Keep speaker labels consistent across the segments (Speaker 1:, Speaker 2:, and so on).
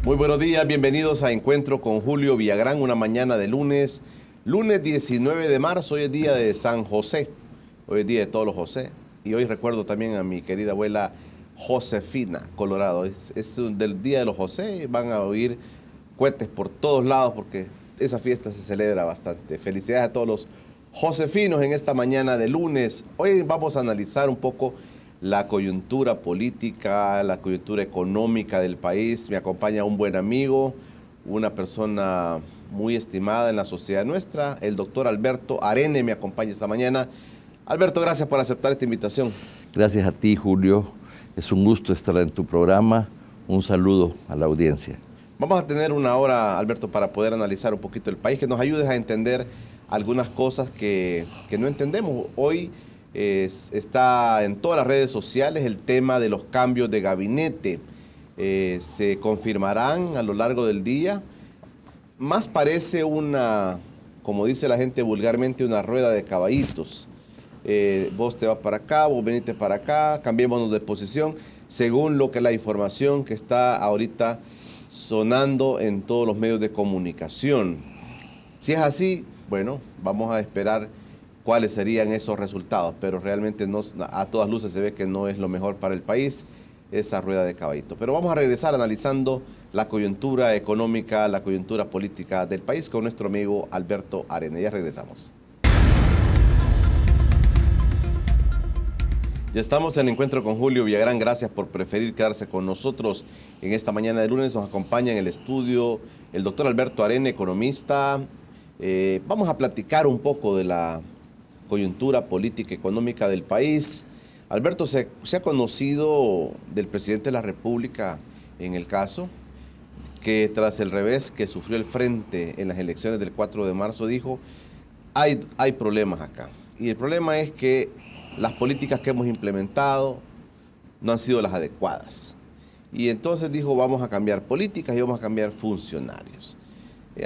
Speaker 1: Muy buenos días, bienvenidos a Encuentro con Julio Villagrán, una mañana de lunes 19 de marzo, hoy es día de San José, hoy es día de todos los José, y hoy recuerdo también a mi querida abuela Josefina, Colorado, es del día de los José, van a oír cohetes por todos lados porque esa fiesta se celebra bastante. Felicidades a todos los josefinos en esta mañana de lunes. Hoy vamos a analizar un poco la coyuntura política, la coyuntura económica del país. Me acompaña un buen amigo, una persona muy estimada en la sociedad nuestra, el doctor Alberto Arene me acompaña esta mañana. Alberto, gracias por aceptar esta invitación.
Speaker 2: Gracias a ti, Julio. Es un gusto estar en tu programa. Un saludo a la audiencia.
Speaker 1: Vamos a tener una hora, Alberto, para poder analizar un poquito el país, que nos ayudes a entender algunas cosas que no entendemos. Hoy está en todas las redes sociales el tema de los cambios de gabinete. Se confirmarán a lo largo del día. Más parece una, como dice la gente vulgarmente, una rueda de caballitos. Vos te vas para acá, vos veniste para acá, cambiémonos de posición, según lo que la información que está ahorita sonando en todos los medios de comunicación. Si es así, bueno, vamos a esperar cuáles serían esos resultados, pero realmente no, a todas luces se ve que no es lo mejor para el país esa rueda de caballito. Pero vamos a regresar analizando la coyuntura económica, la coyuntura política del país con nuestro amigo Alberto Arene. Ya regresamos. Ya estamos en Encuentro con Julio Villagrán. Gracias por preferir quedarse con nosotros en esta mañana de lunes. Nos acompaña en el estudio el doctor Alberto Arene, economista. Vamos a platicar un poco de la coyuntura política y económica del país. Alberto, se ha conocido del presidente de la República en el caso que tras el revés que sufrió el Frente en las elecciones del 4 de marzo dijo, hay problemas acá. Y el problema es que las políticas que hemos implementado no han sido las adecuadas. Y entonces dijo, vamos a cambiar políticas y vamos a cambiar funcionarios.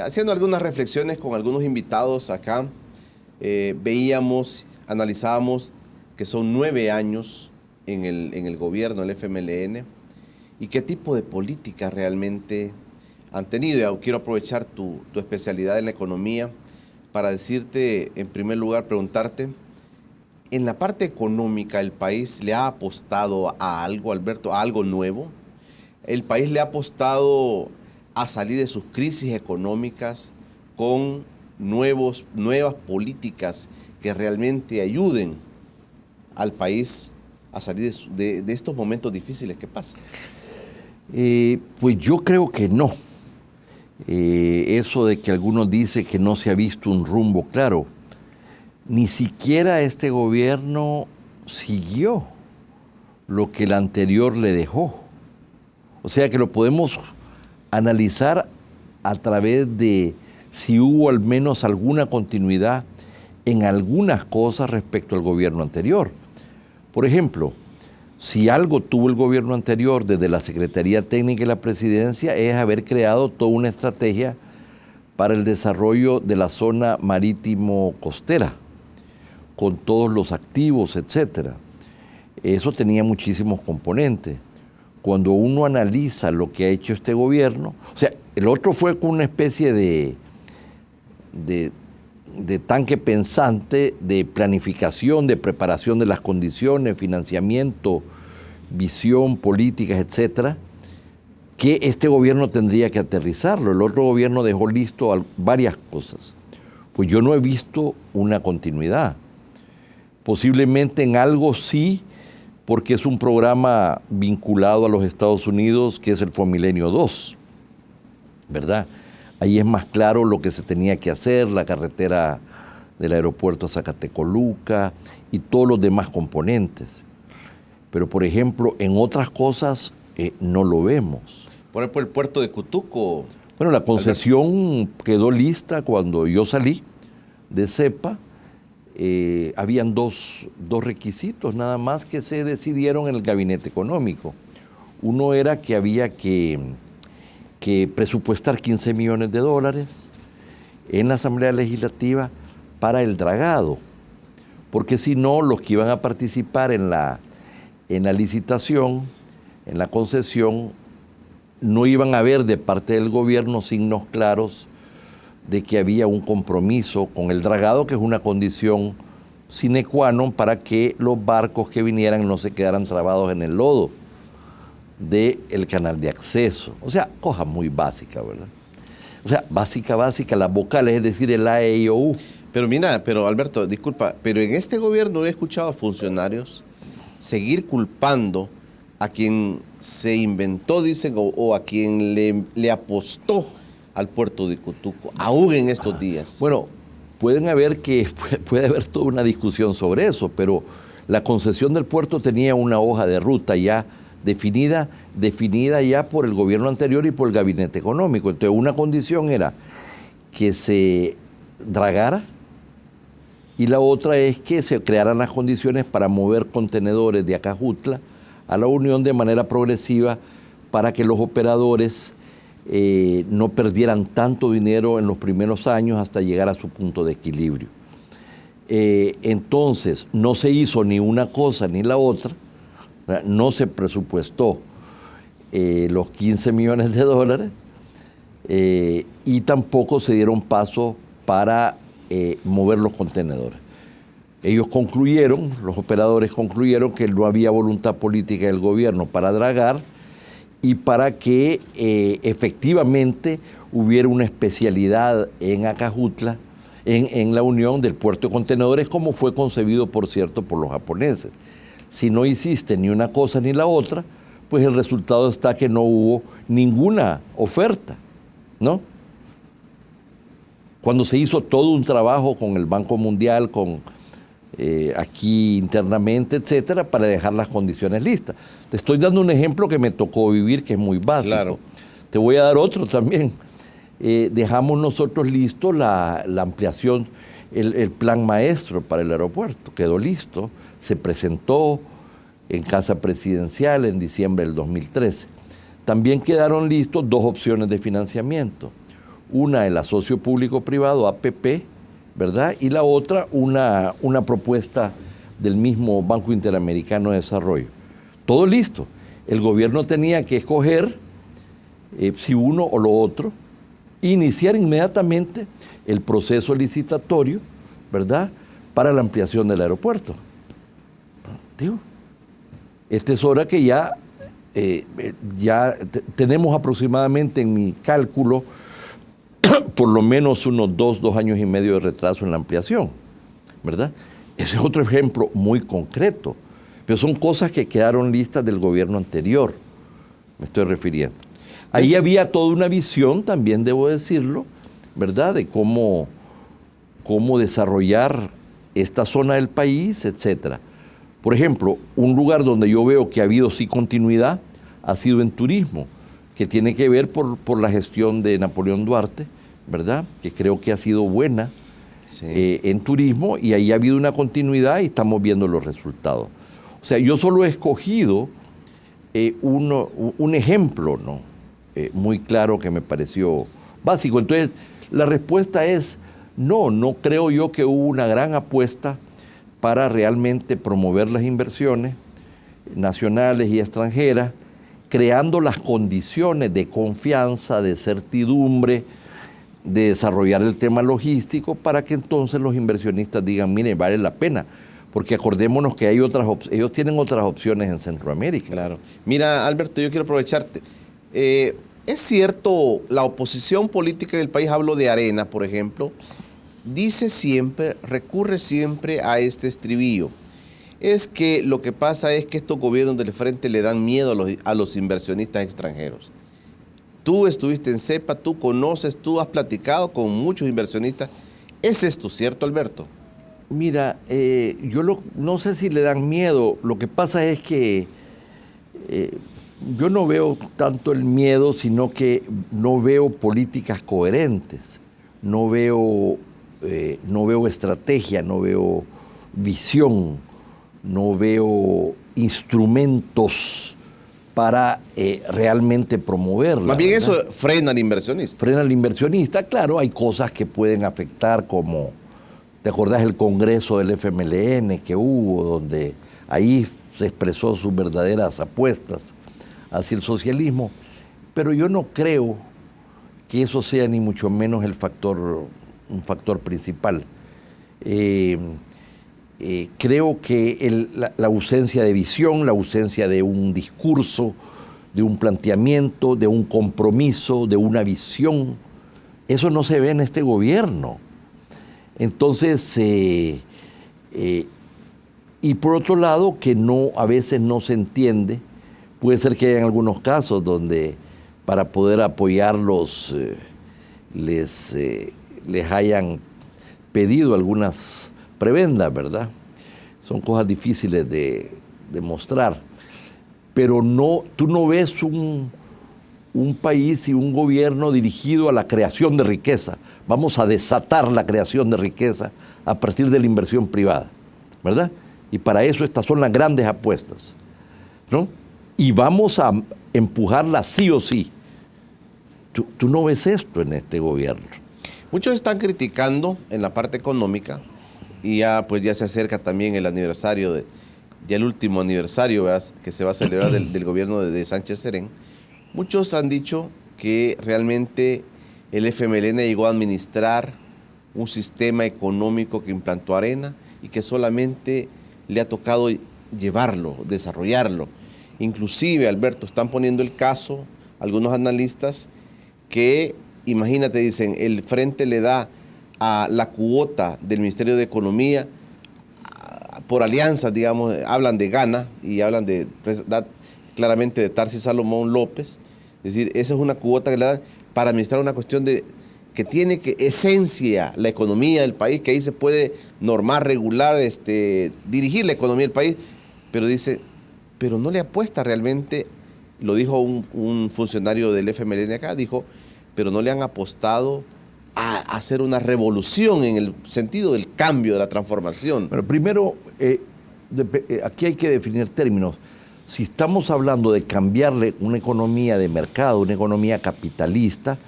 Speaker 1: Haciendo algunas reflexiones con algunos invitados acá, veíamos, analizábamos que son 9 años en el gobierno, el FMLN, y qué tipo de políticas realmente han tenido. Y quiero aprovechar tu especialidad en la economía para decirte, en primer lugar, preguntarte, en la parte económica, ¿el país le ha apostado a algo, Alberto, a algo nuevo? ¿El país le ha apostado a salir de sus crisis económicas con nuevas políticas que realmente ayuden al país a salir de estos momentos difíciles que pasan?
Speaker 2: Pues yo creo que no. Eso de que algunos dicen que no se ha visto un rumbo claro, ni siquiera este gobierno siguió lo que el anterior le dejó. O sea que lo podemos analizar a través de si hubo al menos alguna continuidad en algunas cosas respecto al gobierno anterior. Por ejemplo, si algo tuvo el gobierno anterior desde la Secretaría Técnica y la Presidencia es haber creado toda una estrategia para el desarrollo de la zona marítimo-costera, con todos los activos, etcétera. Eso tenía muchísimos componentes. Cuando uno analiza lo que ha hecho este gobierno, o sea, el otro fue con una especie de tanque pensante, de planificación, de preparación de las condiciones, financiamiento, visión, políticas, etcétera, que este gobierno tendría que aterrizarlo. El otro gobierno dejó listo varias cosas. Pues yo no he visto una continuidad. Posiblemente en algo sí, porque es un programa vinculado a los Estados Unidos, que es el Fomilenio 2, ¿verdad? Ahí es más claro lo que se tenía que hacer, la carretera del aeropuerto a Zacatecoluca y todos los demás componentes. Pero, por ejemplo, en otras cosas no lo vemos.
Speaker 1: Por ejemplo, el puerto de Cutuco.
Speaker 2: Bueno, la concesión quedó lista cuando yo salí de CEPA. Habían dos requisitos nada más que se decidieron en el gabinete económico. Uno era que había que presupuestar $15 millones en la Asamblea Legislativa para el dragado, porque si no, los que iban a participar en la licitación, en la concesión, no iban a haber de parte del gobierno signos claros de que había un compromiso con el dragado, que es una condición sine qua non para que los barcos que vinieran no se quedaran trabados en el lodo del canal de acceso. O sea, cosa muy básica, ¿verdad? O sea, básica, las vocales, es decir, el A, E, I, O, U.
Speaker 1: Pero mira, pero Alberto, disculpa, pero en este gobierno he escuchado a funcionarios seguir culpando a quien se inventó, dicen, o a quien le apostó al puerto de Cutuco, aún en estos días.
Speaker 2: Bueno, puede haber toda una discusión sobre eso, pero la concesión del puerto tenía una hoja de ruta ya definida ya por el gobierno anterior y por el gabinete económico. Entonces, una condición era que se dragara y la otra es que se crearan las condiciones para mover contenedores de Acajutla a la Unión de manera progresiva para que los operadores no perdieran tanto dinero en los primeros años hasta llegar a su punto de equilibrio. Entonces, no se hizo ni una cosa ni la otra, no se presupuestó los 15 millones de dólares y tampoco se dieron pasos para mover los contenedores. Ellos concluyeron, los operadores concluyeron que no había voluntad política del gobierno para dragar y para que efectivamente hubiera una especialidad en Acajutla, en la unión del puerto de contenedores, como fue concebido, por cierto, por los japoneses. Si no hiciste ni una cosa ni la otra, pues el resultado está que no hubo ninguna oferta, ¿no? Cuando se hizo todo un trabajo con el Banco Mundial, con aquí internamente, etcétera, para dejar las condiciones listas. Te estoy dando un ejemplo que me tocó vivir, que es muy básico.
Speaker 1: Claro.
Speaker 2: Te voy a dar otro también. Dejamos nosotros listo la ampliación, el plan maestro para el aeropuerto. Quedó listo, se presentó en Casa Presidencial en diciembre del 2013. También quedaron listos dos opciones de financiamiento. Una, el asocio público-privado, APP, ¿verdad? Y la otra, una propuesta del mismo Banco Interamericano de Desarrollo. Todo listo. El gobierno tenía que escoger si uno o lo otro, iniciar inmediatamente el proceso licitatorio, ¿verdad?, para la ampliación del aeropuerto. Digo, esta es hora que ya tenemos aproximadamente, en mi cálculo, por lo menos unos 2 años y medio de retraso en la ampliación, ¿verdad? Ese es otro ejemplo muy concreto, pero son cosas que quedaron listas del gobierno anterior, me estoy refiriendo. Ahí había toda una visión, también debo decirlo, ¿verdad?, de cómo desarrollar esta zona del país, etcétera. Por ejemplo, un lugar donde yo veo que ha habido sí continuidad ha sido en turismo, que tiene que ver por la gestión de Napoleón Duarte, ¿verdad?, que creo que ha sido buena, sí, en turismo, y ahí ha habido una continuidad y estamos viendo los resultados. O sea, yo solo he escogido un ejemplo, ¿no?, muy claro, que me pareció básico. Entonces, la respuesta es no creo yo que hubo una gran apuesta para realmente promover las inversiones nacionales y extranjeras, creando las condiciones de confianza, de certidumbre, de desarrollar el tema logístico para que entonces los inversionistas digan, mire, vale la pena, porque acordémonos que hay ellos tienen otras opciones en Centroamérica.
Speaker 1: Claro. Mira, Alberto, yo quiero aprovecharte. Es cierto, la oposición política del país, hablo de Arena, por ejemplo, recurre siempre a este estribillo. Es que lo que pasa es que estos gobiernos del frente le dan miedo a los inversionistas extranjeros. Tú estuviste en CEPA, tú conoces, tú has platicado con muchos inversionistas. ¿Es esto cierto, Alberto?
Speaker 2: Mira, no sé si le dan miedo. Lo que pasa es que yo no veo tanto el miedo, sino que no veo políticas coherentes, no veo estrategia, no veo visión, no veo instrumentos para realmente promoverla.
Speaker 1: Más bien,
Speaker 2: ¿verdad?
Speaker 1: Eso frena al inversionista.
Speaker 2: Frena al inversionista, claro, hay cosas que pueden afectar, como, ¿te acordás el congreso del FMLN que hubo, donde ahí se expresó sus verdaderas apuestas hacia el socialismo? pero yo no creo que eso sea ni mucho menos un factor principal. Creo que la ausencia de visión, la ausencia de un discurso, de un planteamiento, de un compromiso, de una visión, eso no se ve en este gobierno. Entonces, y por otro lado, que a veces no se entiende, puede ser que haya algunos casos donde para poder apoyarlos les hayan pedido algunas prebendas, ¿verdad? Son cosas difíciles de mostrar. Pero tú no ves un país y un gobierno dirigido a la creación de riqueza. Vamos a desatar la creación de riqueza a partir de la inversión privada, ¿verdad? Y para eso estas son las grandes apuestas, ¿no? Y vamos a empujarla sí o sí. Tú no ves esto en este gobierno.
Speaker 1: Muchos están criticando en la parte económica y ya se acerca también el aniversario, ya el último aniversario, ¿verdad?, que se va a celebrar del gobierno de Sánchez Serén. Muchos han dicho que realmente el FMLN llegó a administrar un sistema económico que implantó Arena y que solamente le ha tocado llevarlo, desarrollarlo. Inclusive, Alberto, están poniendo el caso, algunos analistas, que, imagínate, dicen, el Frente le da a la cuota del Ministerio de Economía por alianzas, digamos, hablan de Gana y hablan claramente de Tarsis Salomón López. Es decir, esa es una cuota que le dan para administrar una cuestión que tiene esencia la economía del país, que ahí se puede normar, regular, dirigir la economía del país, pero dice, pero no le apuesta realmente, lo dijo un funcionario del FMLN acá, dijo, pero no le han apostado a hacer una revolución en el sentido del cambio, de la transformación.
Speaker 2: Pero primero, aquí hay que definir términos. Si estamos hablando de cambiarle una economía de mercado, una economía capitalista,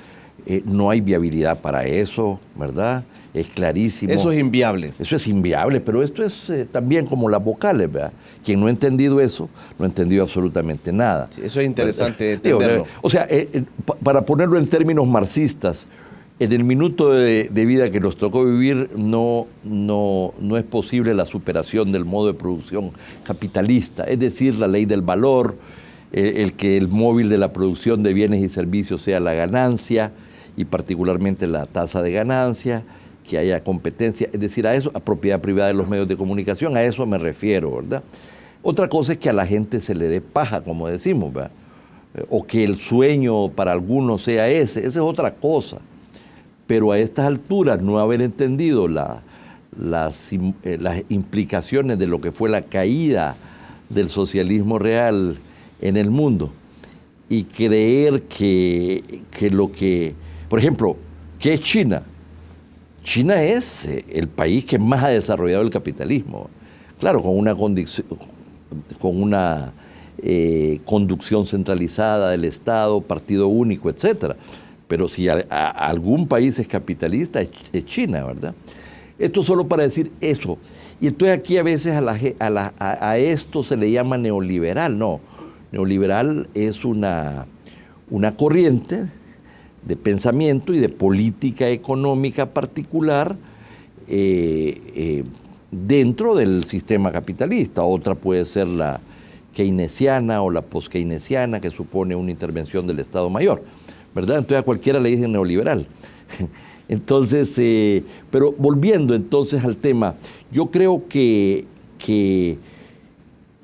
Speaker 2: no hay viabilidad para eso, ¿verdad? Es clarísimo.
Speaker 1: Eso es inviable.
Speaker 2: Eso es inviable, pero esto es también como las vocales, ¿verdad? Quien no ha entendido eso, no ha entendido absolutamente nada.
Speaker 1: Sí, eso es interesante entenderlo.
Speaker 2: O sea, para ponerlo en términos marxistas, en el minuto de vida que nos tocó vivir no es posible la superación del modo de producción capitalista, es decir, la ley del valor, el que el móvil de la producción de bienes y servicios sea la ganancia y particularmente la tasa de ganancia, que haya competencia, es decir, a propiedad privada de los medios de comunicación, a eso me refiero, ¿verdad? Otra cosa es que a la gente se le dé paja, como decimos, ¿verdad? O que el sueño para algunos sea esa es otra cosa. Pero a estas alturas no haber entendido las implicaciones de lo que fue la caída del socialismo real en el mundo y creer que por ejemplo, ¿qué es China? China es el país que más ha desarrollado el capitalismo. Claro, con una conducción centralizada del Estado, partido único, etcétera. Pero si algún país es capitalista, es China, ¿verdad? Esto solo para decir eso. Y entonces aquí a veces a esto se le llama neoliberal. No, neoliberal es una corriente de pensamiento y de política económica particular dentro del sistema capitalista. Otra puede ser la keynesiana o la post-keynesiana, que supone una intervención del Estado Mayor, ¿verdad? Entonces a cualquiera le dicen neoliberal. Entonces, pero volviendo entonces al tema, yo creo que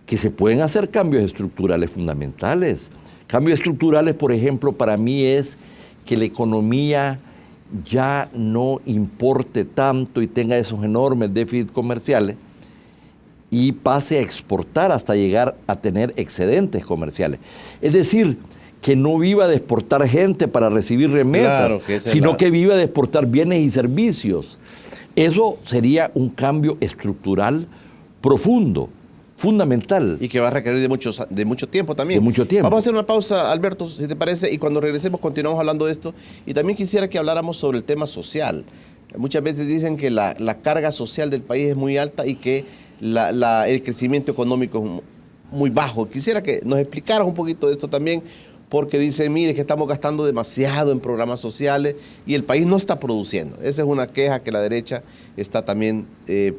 Speaker 2: se pueden hacer cambios estructurales fundamentales. Cambios estructurales, por ejemplo, para mí es que la economía ya no importe tanto y tenga esos enormes déficits comerciales y pase a exportar hasta llegar a tener excedentes comerciales. Es decir, que no viva de exportar gente para recibir remesas, claro, sino que viva de exportar bienes y servicios. Eso sería un cambio estructural profundo, fundamental.
Speaker 1: Y que va a requerir de mucho tiempo también.
Speaker 2: De mucho tiempo.
Speaker 1: Vamos a hacer una pausa, Alberto, si te parece, y cuando regresemos continuamos hablando de esto. Y también quisiera que habláramos sobre el tema social. Muchas veces dicen que la carga social del país es muy alta y que el crecimiento económico es muy bajo. Quisiera que nos explicaras un poquito de esto también, porque dice, mire, que estamos gastando demasiado en programas sociales y el país no está produciendo. Esa es una queja que la derecha está también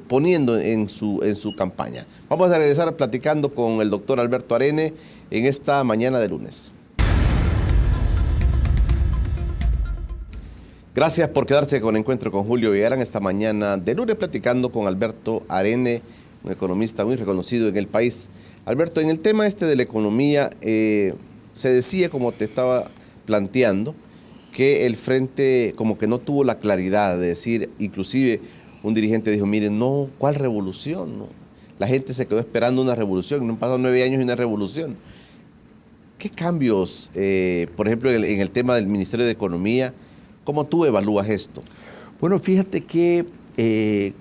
Speaker 1: poniendo en su campaña. Vamos a regresar platicando con el doctor Alberto Arene en esta mañana de lunes. Gracias por quedarse con Encuentro con Julio Villagrán esta mañana de lunes, platicando con Alberto Arene, un economista muy reconocido en el país. Alberto, en el tema de la economía, se decía, como te estaba planteando, que el Frente como que no tuvo la claridad de decir, inclusive un dirigente dijo, miren, no, ¿cuál revolución? No. La gente se quedó esperando una revolución, no han pasado 9 años y una revolución. ¿Qué cambios, por ejemplo, en el tema del Ministerio de Economía, cómo tú evalúas esto?
Speaker 2: Bueno, fíjate que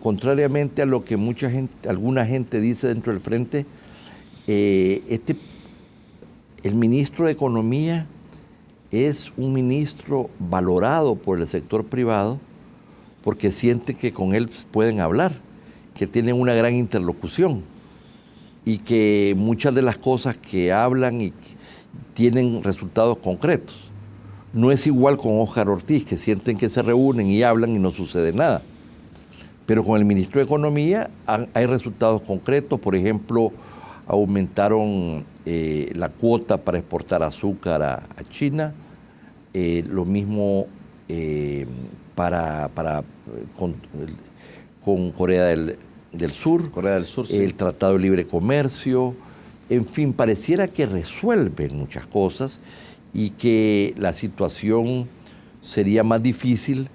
Speaker 2: contrariamente a lo que alguna gente dice dentro del Frente, el ministro de Economía es un ministro valorado por el sector privado porque siente que con él pueden hablar, que tienen una gran interlocución y que muchas de las cosas que hablan y tienen resultados concretos. No es igual con Óscar Ortiz, que sienten que se reúnen y hablan y no sucede nada. Pero con el ministro de Economía hay resultados concretos. Por ejemplo, aumentaron la cuota para exportar azúcar a China. Lo mismo con Corea del Sur.
Speaker 1: Corea del Sur, sí.
Speaker 2: El Tratado de Libre Comercio. En fin, pareciera que resuelven muchas cosas y que la situación sería más difícil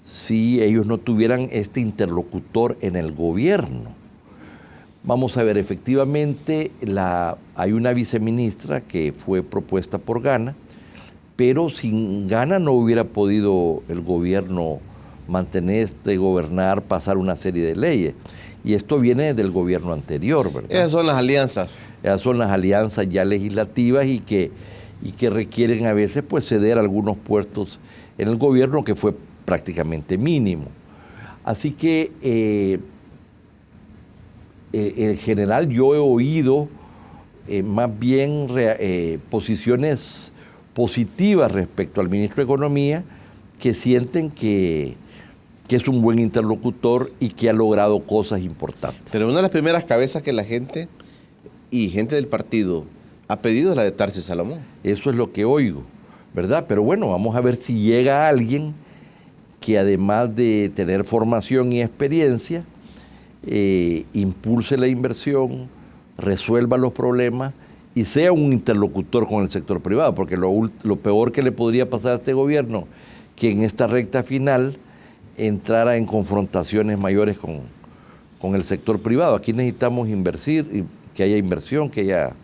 Speaker 2: si ellos no tuvieran este interlocutor en el gobierno. Vamos a ver, efectivamente hay una viceministra que fue propuesta por Gana, pero sin Gana no hubiera podido el gobierno gobernar, pasar una serie de leyes. Y esto viene del gobierno anterior, ¿verdad?
Speaker 1: Esas son las alianzas.
Speaker 2: Esas son las alianzas ya legislativas y que requieren a veces pues ceder algunos puestos en el gobierno, que fue prácticamente mínimo. Así que en general yo he oído más bien posiciones positivas respecto al ministro de Economía, que sienten que es un buen interlocutor y que ha logrado cosas importantes.
Speaker 1: Pero una de las primeras cabezas que la gente y gente del partido ha pedido es la de Tarsis Salomón.
Speaker 2: Eso es lo que oigo, ¿verdad? Pero bueno, vamos a ver si llega alguien que, además de tener formación y experiencia, impulse la inversión, resuelva los problemas y sea un interlocutor con el sector privado, porque lo peor que le podría pasar a este gobierno, que en esta recta final entrara en confrontaciones mayores con el sector privado. Aquí necesitamos invertir, que haya inversión, que haya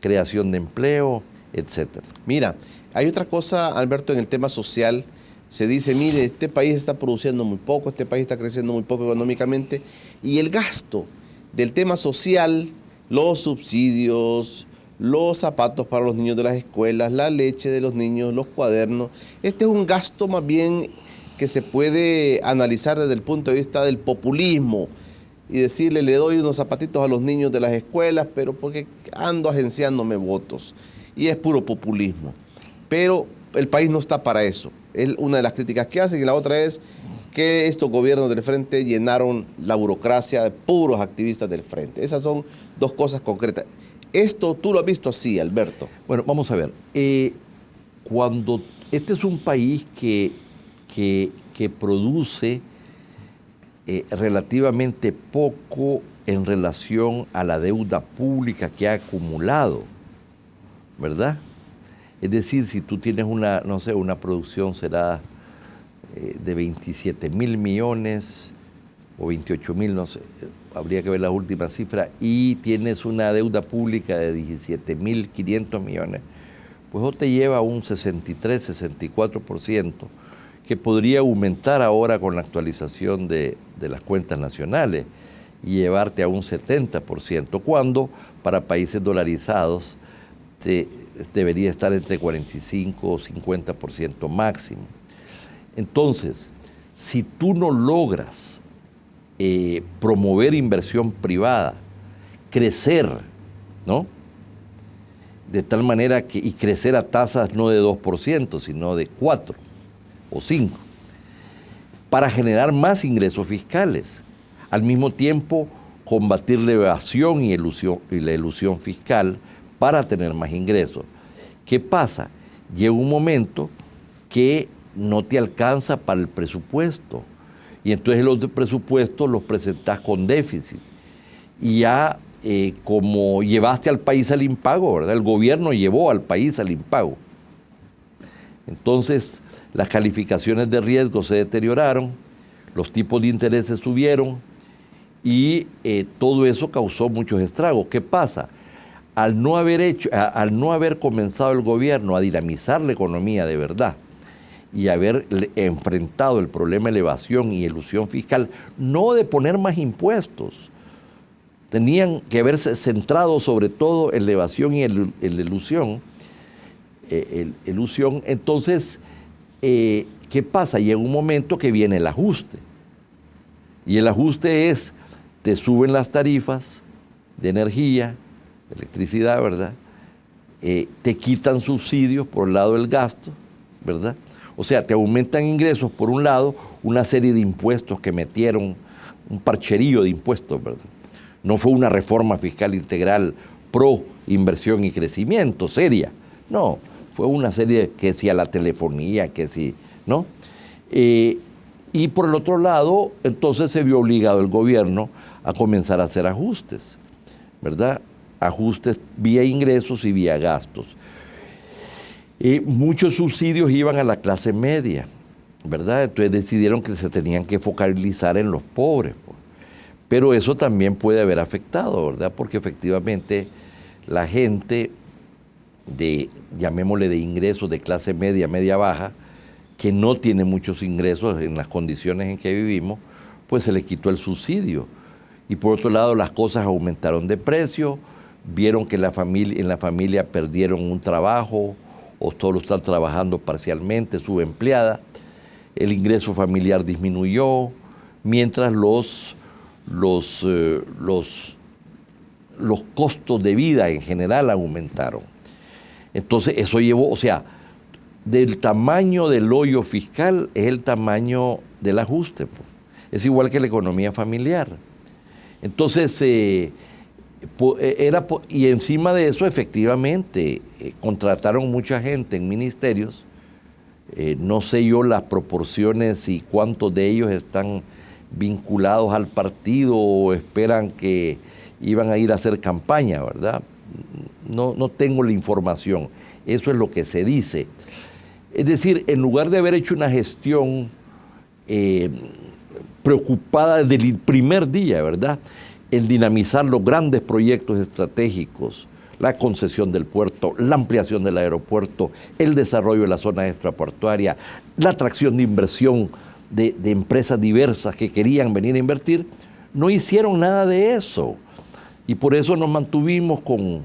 Speaker 2: creación de empleo, etcétera.
Speaker 1: Mira, hay otra cosa, Alberto, en el tema social. Se dice, mire, este país está produciendo muy poco, este país está creciendo muy poco económicamente, y el gasto del tema social, los subsidios, los zapatos para los niños de las escuelas, la leche de los niños, los cuadernos, este es un gasto más bien que se puede analizar desde el punto de vista del populismo y decirle, le doy unos zapatitos a los niños de las escuelas, pero porque ando agenciándome votos. Y es puro populismo. Pero el país no está para eso. Es una de las críticas que hacen. Y la otra es que estos gobiernos del Frente llenaron la burocracia de puros activistas del Frente. Esas son dos cosas concretas. Esto tú lo has visto así, Alberto.
Speaker 2: Bueno, vamos a ver. Cuando este es un país que produce relativamente poco en relación a la deuda pública que ha acumulado, ¿verdad? Es decir, si tú tienes una producción será de 27,000 millones o 28,000, no sé, habría que ver las últimas cifras, y tienes una deuda pública de 17,500 millones, pues eso te lleva a un 63, 64%, que podría aumentar ahora con la actualización de las cuentas nacionales y llevarte a un 70%, cuando para países dolarizados debería estar entre 45 o 50% máximo. Entonces, si tú no logras promover inversión privada, crecer, ¿no? de tal manera que, y crecer a tasas no de 2%, sino de 4 o 5, para generar más ingresos fiscales. Al mismo tiempo, combatir la evasión y la elusión fiscal para tener más ingresos. ¿Qué pasa? Llega un momento que no te alcanza para el presupuesto. Y entonces los presupuestos los presentás con déficit. Y ya como llevaste al país al impago, ¿verdad? El gobierno llevó al país al impago. Entonces las calificaciones de riesgo se deterioraron, los tipos de interés se subieron y todo eso causó muchos estragos. ¿Qué pasa? Al no haber comenzado el gobierno a dinamizar la economía de verdad y haber enfrentado el problema de evasión y elusión fiscal, no de poner más impuestos, tenían que haberse centrado sobre todo en la evasión y en la elusión. Entonces, ¿qué pasa? Llega un momento que viene el ajuste. Y el ajuste es, te suben las tarifas de energía, de electricidad, ¿verdad? Te quitan subsidios por el lado del gasto, ¿verdad? O sea, te aumentan ingresos por un lado, una serie de impuestos que metieron, un parcherío de impuestos, ¿verdad? No fue una reforma fiscal integral pro inversión y crecimiento seria, no, fue una serie que si a la telefonía, que si, ¿no? Y por el otro lado, entonces se vio obligado el gobierno a comenzar a hacer ajustes, ¿verdad? Ajustes vía ingresos y vía gastos. Muchos subsidios iban a la clase media, ¿verdad? Entonces decidieron que se tenían que focalizar en los pobres. Pero eso también puede haber afectado, ¿verdad? Porque efectivamente la gente llamémosle de ingresos de clase media, media baja, que no tiene muchos ingresos en las condiciones en que vivimos, pues se le quitó el subsidio. Y por otro lado, las cosas aumentaron de precio, vieron que en la familia perdieron un trabajo, o solo están trabajando parcialmente, subempleada, el ingreso familiar disminuyó, mientras los costos de vida en general aumentaron. Entonces eso llevó, o sea, del tamaño del hoyo fiscal es el tamaño del ajuste. Es igual que la economía familiar. Entonces, y encima de eso, efectivamente, contrataron mucha gente en ministerios. No sé yo las proporciones y cuántos de ellos están vinculados al partido o esperan que iban a ir a hacer campaña, ¿verdad? No tengo la información. Eso es lo que se dice. Es decir, en lugar de haber hecho una gestión preocupada desde el primer día, ¿verdad?, en dinamizar los grandes proyectos estratégicos, la concesión del puerto, la ampliación del aeropuerto, el desarrollo de la zona extraportuaria, la atracción de inversión de empresas diversas que querían venir a invertir, no hicieron nada de eso. Y por eso nos mantuvimos con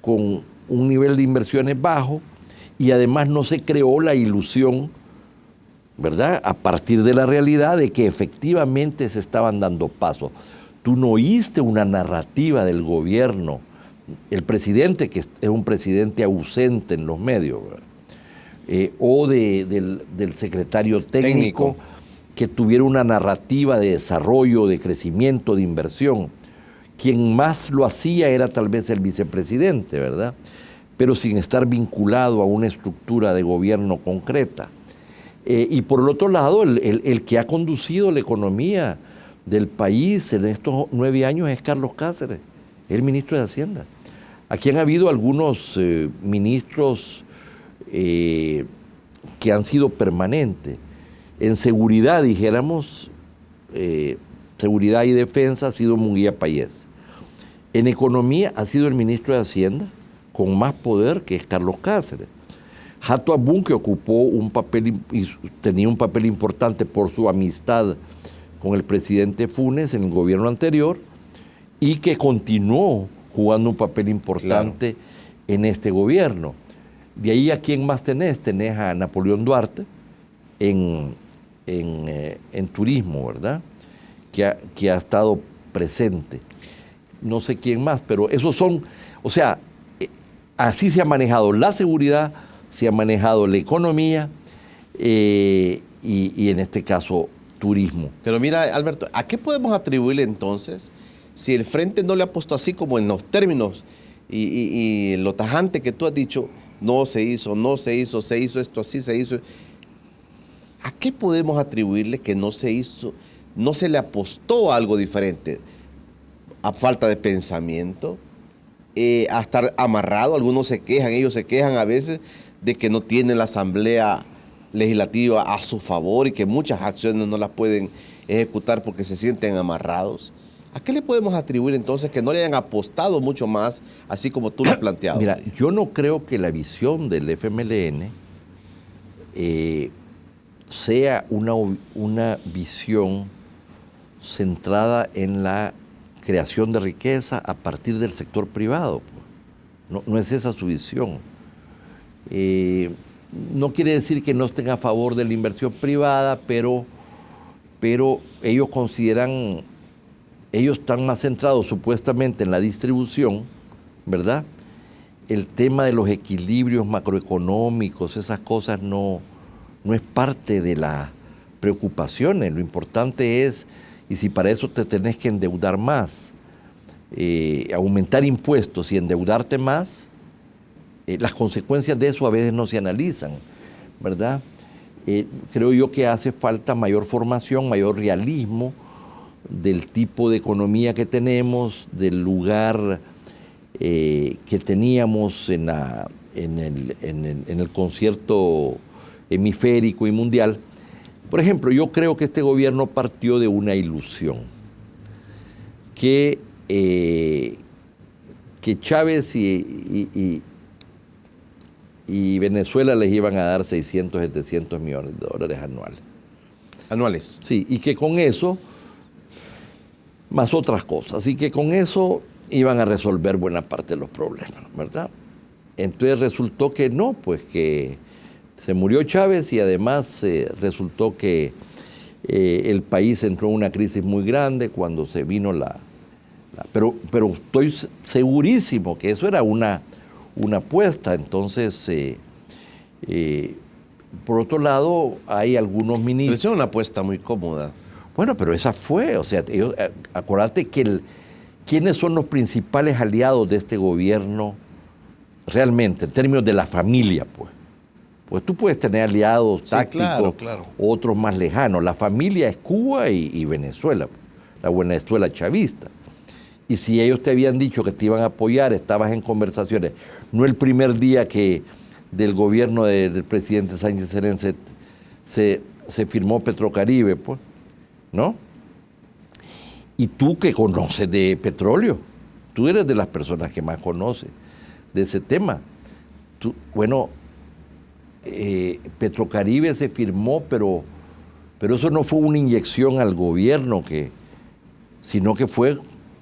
Speaker 2: un nivel de inversiones bajo y además no se creó la ilusión, ¿verdad?, a partir de la realidad de que efectivamente se estaban dando pasos. Tú no oíste una narrativa del gobierno, el presidente, que es un presidente ausente en los medios, o del secretario técnico que tuviera una narrativa de desarrollo, de crecimiento, de inversión. Quien más lo hacía era tal vez el vicepresidente, ¿verdad?, pero sin estar vinculado a una estructura de gobierno concreta. Y por el otro lado, el que ha conducido la economía del país en estos 9 años es Carlos Cáceres, el ministro de Hacienda. Aquí han habido algunos ministros que han sido permanentes. En seguridad, dijéramos, seguridad y defensa ha sido Munguía Payés. En economía ha sido el ministro de Hacienda con más poder, que es Carlos Cáceres. Hato Abún, que ocupó tenía un papel importante por su amistad con el presidente Funes en el gobierno anterior y que continuó jugando un papel importante en este gobierno. De ahí, ¿a quién más tenés? Tenés a Napoleón Duarte en turismo, ¿verdad?, que ha estado presente. No sé quién más, pero esos son, o sea, así se ha manejado la seguridad, se ha manejado la economía y en este caso turismo.
Speaker 1: Pero mira, Alberto, ¿a qué podemos atribuirle entonces si el Frente no le ha puesto así como en los términos y lo tajante que tú has dicho, no se hizo, se hizo esto así, se hizo? ¿A qué podemos atribuirle que no se hizo, no se le apostó a algo diferente? ¿A falta de pensamiento? ¿A estar amarrado? Algunos se quejan, ellos se quejan a veces de que no tienen la Asamblea Legislativa a su favor y que muchas acciones no las pueden ejecutar porque se sienten amarrados. ¿A qué le podemos atribuir entonces que no le hayan apostado mucho más, así como tú lo has planteado?
Speaker 2: Mira, yo no creo que la visión del FMLN sea una visión centrada en la creación de riqueza a partir del sector privado. No es esa su visión. No quiere decir que no estén a favor de la inversión privada, pero ellos consideran, ellos están más centrados supuestamente en la distribución, ¿verdad? El tema de los equilibrios macroeconómicos, esas cosas no es parte de las preocupaciones. Lo importante es, y si para eso te tenés que endeudar más, aumentar impuestos y endeudarte más, las consecuencias de eso a veces no se analizan, ¿verdad? Creo yo que hace falta mayor formación, mayor realismo del tipo de economía que tenemos, del lugar que teníamos en el concierto hemisférico y mundial. Por ejemplo, yo creo que este gobierno partió de una ilusión, que Chávez y Venezuela les iban a dar 600, 700 millones de dólares anuales.
Speaker 1: ¿Anuales?
Speaker 2: Sí, y que con eso, más otras cosas, y que con eso iban a resolver buena parte de los problemas, ¿verdad? Entonces resultó que no, pues que se murió Chávez y además resultó que el país entró en una crisis muy grande cuando se vino pero estoy segurísimo que eso era una apuesta. Entonces, por otro lado, hay algunos ministros...
Speaker 1: Pero es una apuesta muy cómoda.
Speaker 2: Bueno, pero esa fue, o sea, acuérdate que ¿quiénes son los principales aliados de este gobierno realmente, en términos de la familia, pues? Pues tú puedes tener aliados tácticos,
Speaker 1: claro.
Speaker 2: Otros más lejanos. La familia es Cuba y Venezuela, la Venezuela chavista. Y si ellos te habían dicho que te iban a apoyar, estabas en conversaciones. No el primer día que del gobierno del presidente Sánchez Serén se firmó Petrocaribe, pues, ¿no? Y tú que conoces de petróleo, tú eres de las personas que más conoces de ese tema. Petrocaribe se firmó, pero eso no fue una inyección al gobierno, sino que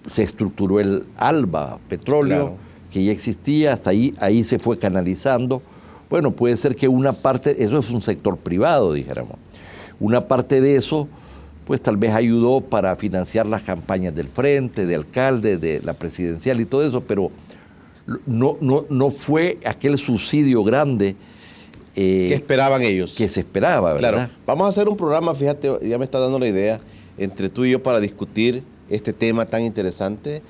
Speaker 2: se estructuró el ALBA, petróleo, claro, que ya existía, hasta ahí se fue canalizando. Bueno, puede ser que una parte, eso es un sector privado, dijéramos. Una parte de eso, pues tal vez ayudó para financiar las campañas del frente, de alcalde, de la presidencial y todo eso, pero no fue aquel subsidio grande
Speaker 1: que esperaban ellos.
Speaker 2: Que se esperaba, ¿verdad?
Speaker 1: Claro. Vamos a hacer un programa, fíjate, ya me está dando la idea, entre tú y yo para discutir este tema tan interesante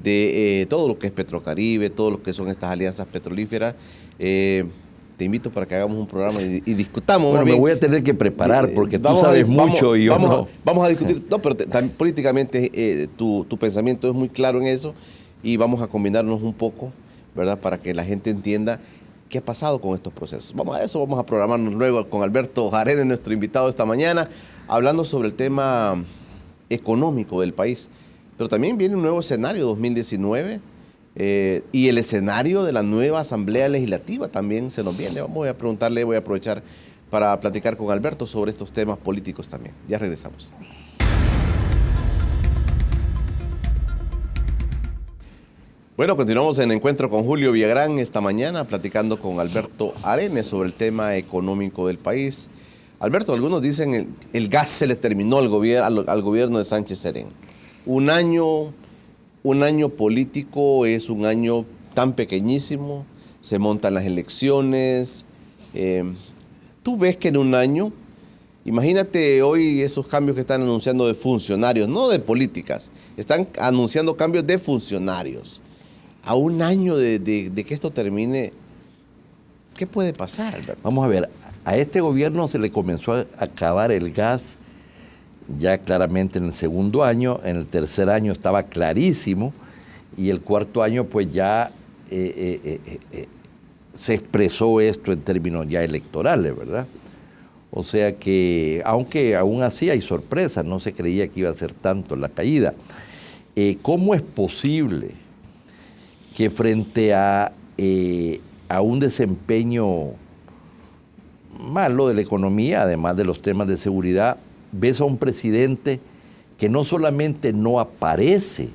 Speaker 1: de todo lo que es Petrocaribe, todo lo que son estas alianzas petrolíferas. Te invito para que hagamos un programa y discutamos.
Speaker 2: Bueno, me voy a tener que preparar porque tú sabes mucho y yo no.
Speaker 1: Vamos a discutir, no, pero políticamente tu pensamiento es muy claro en eso y vamos a combinarnos un poco, ¿verdad? Para que la gente entienda qué ha pasado con estos procesos. Vamos a programarnos luego con Alberto Arenes, nuestro invitado esta mañana, hablando sobre el tema económico del país. Pero también viene un nuevo escenario 2019 y el escenario de la nueva Asamblea Legislativa también se nos viene. Voy a aprovechar para platicar con Alberto sobre estos temas políticos también. Ya regresamos. Bueno, continuamos en Encuentro con Julio Villagrán esta mañana, platicando con Alberto Arenes sobre el tema económico del país. Alberto, algunos dicen el gas se le terminó al gobierno de Sánchez Serén. Un año político es un año tan pequeñísimo, se montan las elecciones. ¿Tú ves que en un año, imagínate hoy esos cambios que están anunciando de funcionarios, no de políticas, están anunciando cambios de funcionarios? A un año de que esto termine, ¿qué puede pasar, Alberto?
Speaker 2: Vamos a ver, a este gobierno se le comenzó a acabar el gas ya claramente en el segundo año, en el tercer año estaba clarísimo, y el cuarto año pues ya se expresó esto en términos ya electorales, ¿verdad? O sea que, aunque aún así hay sorpresas, no se creía que iba a ser tanto la caída. ¿Cómo es posible que frente a un desempeño malo de la economía, además de los temas de seguridad, ves a un presidente que no solamente no aparece,